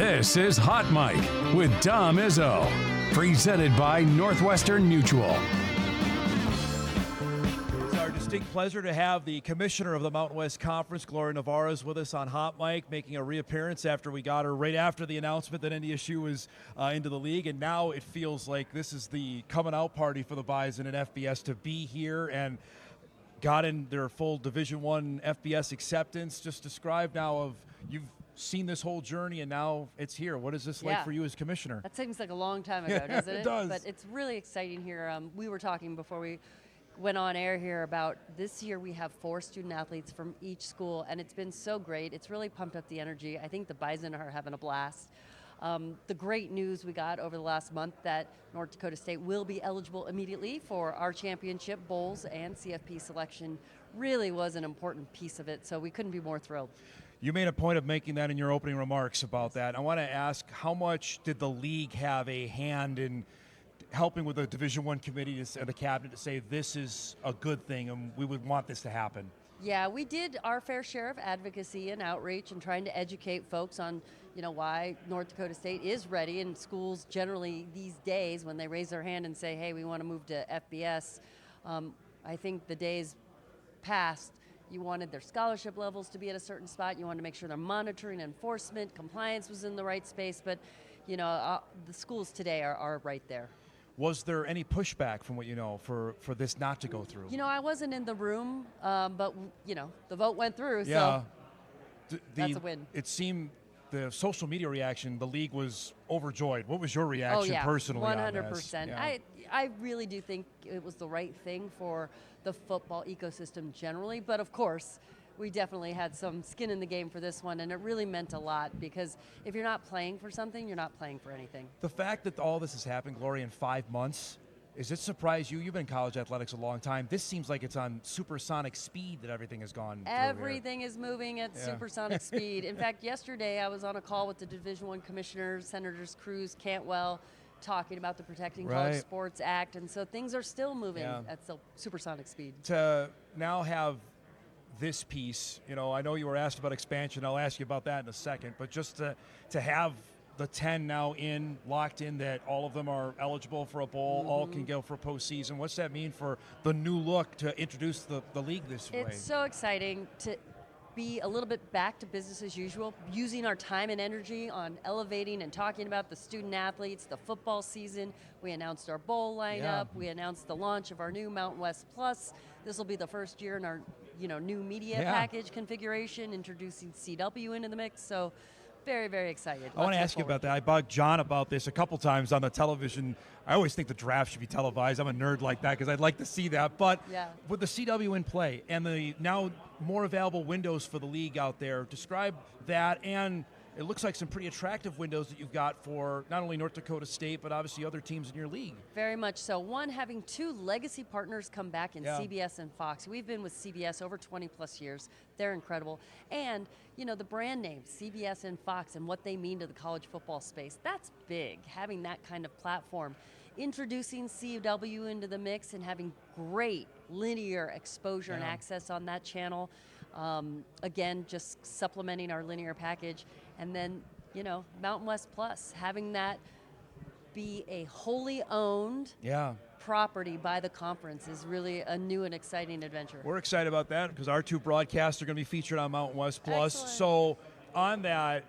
This is Hot Mic with Dom Izzo, presented by Northwestern Mutual. It's our distinct pleasure to have the Commissioner of the Mountain West Conference, Gloria Nevarez, with us on Hot Mic, making a reappearance after we got her right after the announcement that NDSU was into the league. And now it feels like this is the coming out party for the Bison and FBS to be here and got in their full Division I FBS acceptance. Just describe now of you've seen this whole journey and now it's here. What is this like for you as commissioner? That seems like a long time ago, doesn't it? It does. But it's really exciting here. We were talking before we went on air here about this year we have 4 student athletes from each school, and it's been so great. It's really pumped up the energy. I think the Bison are having a blast. The great news we got over the last month that North Dakota State will be eligible immediately for our championship bowls and CFP selection really was an important piece of it, so we couldn't be more thrilled. You made a point of making that in your opening remarks about that. I want to ask, how much did the league have a hand in helping with the Division I committee and the cabinet to say this is a good thing and we would want this to happen? Yeah, we did our fair share of advocacy and outreach and trying to educate folks on, why North Dakota State is ready, and schools generally these days when they raise their hand and say, hey, we want to move to FBS, I think the days past, you wanted their scholarship levels to be at a certain spot. You wanted to make sure their monitoring, enforcement, compliance was in the right space. But, the schools today are right there. Was there any pushback from what you know for this not to go through? I wasn't in the room, but, the vote went through. Yeah. So that's a win. It seemed the social media reaction, the league was overjoyed. What was your reaction personally 100%. on this? Yeah. I really do think it was the right thing for the football ecosystem generally, but of course, we definitely had some skin in the game for this one, and it really meant a lot because if you're not playing for something, you're not playing for anything. The fact that all this has happened, Gloria, in 5 months, does it surprise you? You've been in college athletics a long time. This seems like it's on supersonic speed that everything has gone through Everything is moving at supersonic speed. In fact, yesterday I was on a call with the Division I commissioners, Senators Cruz, Cantwell, talking about the Protecting College Sports Act, and so things are still moving at supersonic speed. To now have this piece, I know you were asked about expansion. I'll ask you about that in a second, but just to have the 10 now locked in that all of them are eligible for a bowl, all can go for postseason. What's that mean for the new look to introduce the league this way? It's so exciting to be a little bit back to business as usual, using our time and energy on elevating and talking about the student athletes, the football season. We announced our bowl lineup. We announced the launch of our new Mountain West Plus. This will be the first year in our new media package configuration, introducing CW into the mix. So very, very excited. I want to ask you about that. I bugged John about this a couple times on the television. I always think the draft should be televised. I'm a nerd like that because I'd like to see that. But with the CW in play and the now more available windows for the league out there, describe that, and it looks like some pretty attractive windows that you've got for not only North Dakota State, but obviously other teams in your league. Very much so. One, having 2 legacy partners come back in CBS and Fox. We've been with CBS over 20 plus years. They're incredible. And, the brand names, CBS and Fox, and what they mean to the college football space, that's big, having that kind of platform. Introducing CW into the mix and having great linear exposure and access on that channel. Again, just supplementing our linear package. And then, Mountain West Plus, having that be a wholly owned property by the conference is really a new and exciting adventure. We're excited about that because our 2 broadcasts are going to be featured on Mountain West Plus. Excellent. So on that,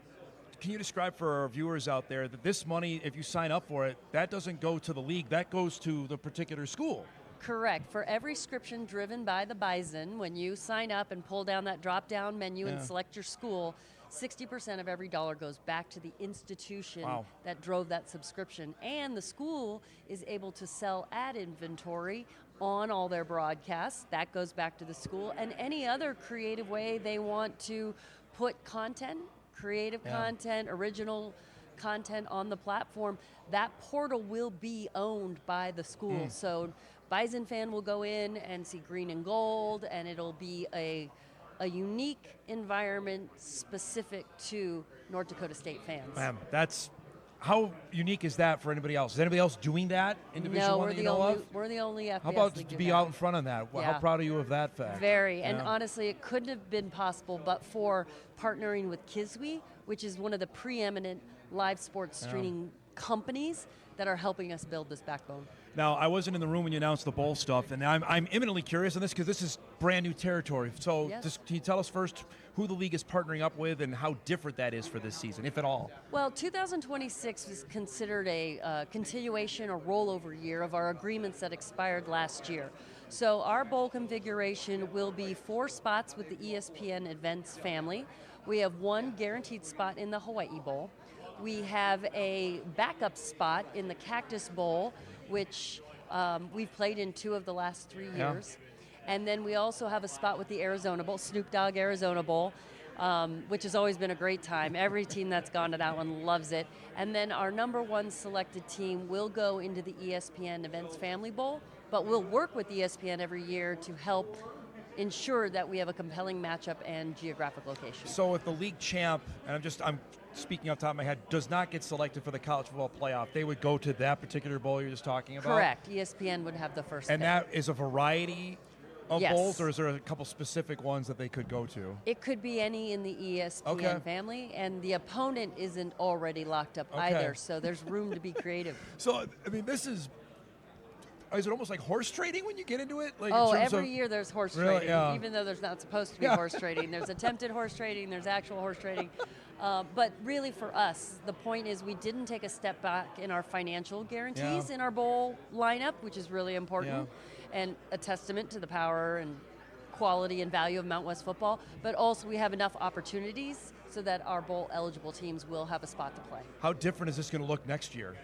can you describe for our viewers out there that this money, if you sign up for it, that doesn't go to the league, that goes to the particular school? Correct. For every subscription driven by the Bison, when you sign up and pull down that drop-down menu and select your school, 60% of every dollar goes back to the institution that drove that subscription. And the school is able to sell ad inventory on all their broadcasts. That goes back to the school. And any other creative way they want to put content, creative content, original content on the platform, that portal will be owned by the school. So Bison fan will go in and see green and gold, and it'll be a unique environment specific to North Dakota State fans. That's how unique is that for anybody else? Is anybody else doing that in Division I that you know of? We're the only FBS How about league to be out in front on that? How proud are you of that fact? Very, and honestly, it couldn't have been possible but for partnering with Kiswi, which is one of the preeminent live sports streaming companies that are helping us build this backbone. Now, I wasn't in the room when you announced the bowl stuff, and I'm imminently curious on this because this is brand new territory. So can you tell us first who the league is partnering up with and how different that is for this season, if at all? Well, 2026 is considered a continuation or rollover year of our agreements that expired last year. So our bowl configuration will be 4 spots with the ESPN events family. We have 1 guaranteed spot in the Hawaii Bowl. We have a backup spot in the Cactus Bowl, which we've played in 2 of the last 3 years. And then we also have a spot with the Arizona Bowl, Snoop Dogg Arizona Bowl, which has always been a great time. Every team that's gone to that one loves it. And then our number 1 selected team will go into the ESPN Events Family Bowl, but we'll work with ESPN every year to help ensure that we have a compelling matchup and geographic location. So if the league champ, and I'm speaking off the top of my head, does not get selected for the college football playoff, they would go to that particular bowl you're just talking about? Correct. ESPN would have the first And pick. that is a variety of bowls, or is there a couple specific ones that they could go to? It could be any in the ESPN family, and the opponent isn't already locked up either, so there's room to be creative. So, I mean, is it almost like horse trading when you get into it? Like every year there's horse trading, even though there's not supposed to be horse trading. There's attempted horse trading, there's actual horse trading. But really for us, the point is we didn't take a step back in our financial guarantees in our bowl lineup, which is really important, and a testament to the power and quality and value of Mount West football. But also we have enough opportunities so that our bowl eligible teams will have a spot to play. How different is this going to look next year?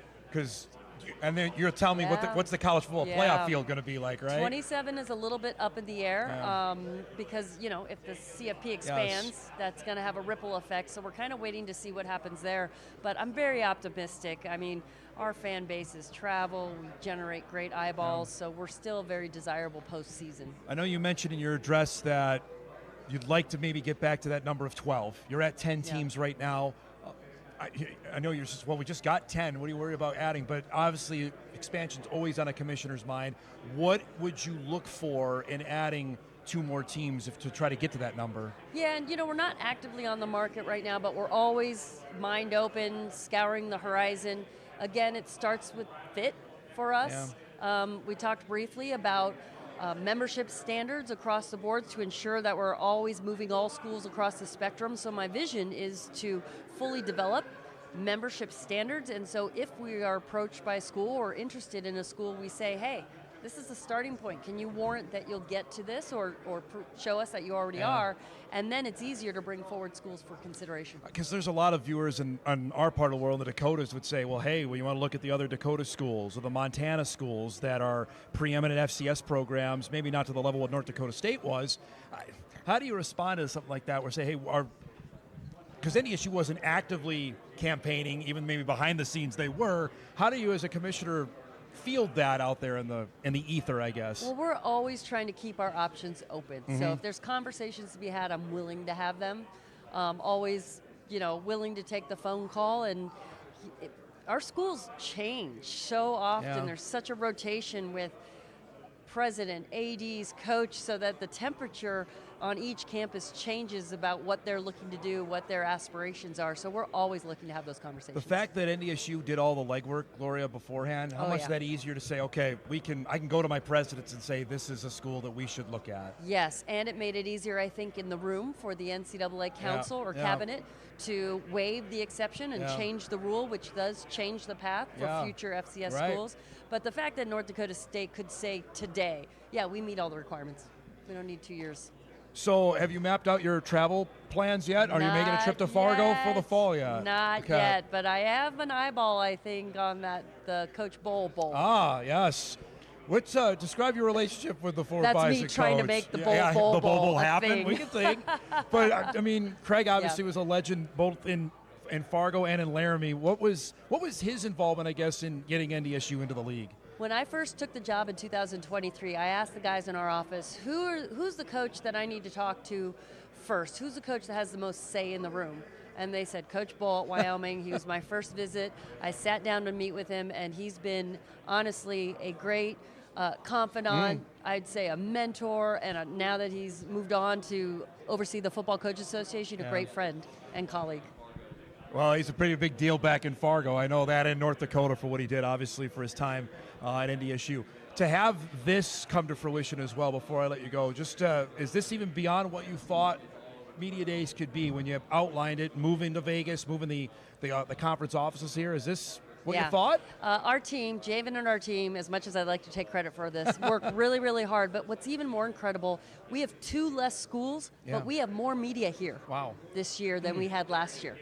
And then you're telling me what's the college football playoff field going to be like, right? 27 is a little bit up in the air because, if the CFP expands, that's going to have a ripple effect. So we're kind of waiting to see what happens there. But I'm very optimistic. I mean, our fan bases travel, we generate great eyeballs, so we're still very desirable postseason. I know you mentioned in your address that you'd like to maybe get back to that number of 12. You're at 10 teams right now. I know we just got 10. What do you worry about adding? But obviously, expansion's always on a commissioner's mind. What would you look for in adding 2 more teams to try to get to that number? Yeah, and we're not actively on the market right now, but we're always mind open, scouring the horizon. Again, it starts with fit for us. We talked briefly about membership standards across the board to ensure that we're always moving all schools across the spectrum. So my vision is to fully develop membership standards. And so if we are approached by a school or interested in a school, we say, hey, this is the starting point. Can you warrant that you'll get to this or show us that you already are? And then it's easier to bring forward schools for consideration. Because there's a lot of viewers in our part of the world, the Dakotas, would say, well, hey, you want to look at the other Dakota schools or the Montana schools that are preeminent FCS programs, maybe not to the level what North Dakota State was. How do you respond to something like that where say, hey, because NDSU wasn't actively campaigning, even maybe behind the scenes they were. How do you as a commissioner field that out there in the ether, I guess? Well, we're always trying to keep our options open. So if there's conversations to be had, I'm willing to have them. Always, willing to take the phone call. And our schools change so often. There's such a rotation with president, ADs, coach, so that the temperature on each campus changes about what they're looking to do, what their aspirations are. So we're always looking to have those conversations. The fact that NDSU did all the legwork, Gloria, beforehand, how much is that easier to say, okay, I can go to my presidents and say this is a school that we should look at? Yes, and it made it easier, I think, in the room for the NCAA council or cabinet to waive the exception and change the rule, which does change the path for future FCS schools. But the fact that North Dakota State could say today, we meet all the requirements. We don't need 2 years. So have you mapped out your travel plans yet? Are you making a trip to Fargo for the fall yet? Not yet, but I have an eyeball, I think, on the Coach Bowl. Ah, yes. Describe your relationship with the 4-5-6 That's me trying coach. to make the bowl happen. thing. We can think. But I mean, Craig obviously was a legend both in Fargo and in Laramie. What was his involvement, I guess, in getting NDSU into the league? When I first took the job in 2023, I asked the guys in our office, who's the coach that I need to talk to first? Who's the coach that has the most say in the room? And they said, Coach Bull at Wyoming. He was my first visit. I sat down to meet with him, and he's been, honestly, a great confidant, I'd say a mentor, and now that he's moved on to oversee the Football Coaches Association, a great friend and colleague. Well, he's a pretty big deal back in Fargo. I know that, in North Dakota for what he did, obviously, for his time at NDSU. To have this come to fruition as well, before I let you go, just is this even beyond what you thought media days could be when you outlined it, moving to Vegas, moving the conference offices here? Is this what you thought? Our team, Javen and our team, as much as I'd like to take credit for this, worked really, really hard. But what's even more incredible, we have 2 less schools, but we have more media here this year than we had last year.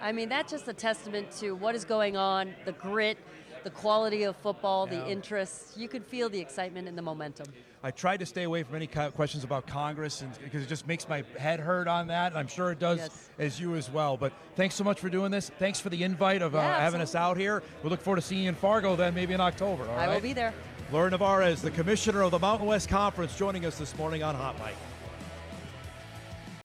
I mean, that's just a testament to what is going on, the grit, the quality of football, the interest. You could feel the excitement and the momentum. I tried to stay away from any questions about Congress because it just makes my head hurt on that. And I'm sure it does as you as well. But thanks so much for doing this. Thanks for the invite of having us out here. We look forward to seeing you in Fargo then, maybe in October. All right? I will be there. Gloria Nevarez, the Commissioner of the Mountain West Conference, joining us this morning on Hot Mic.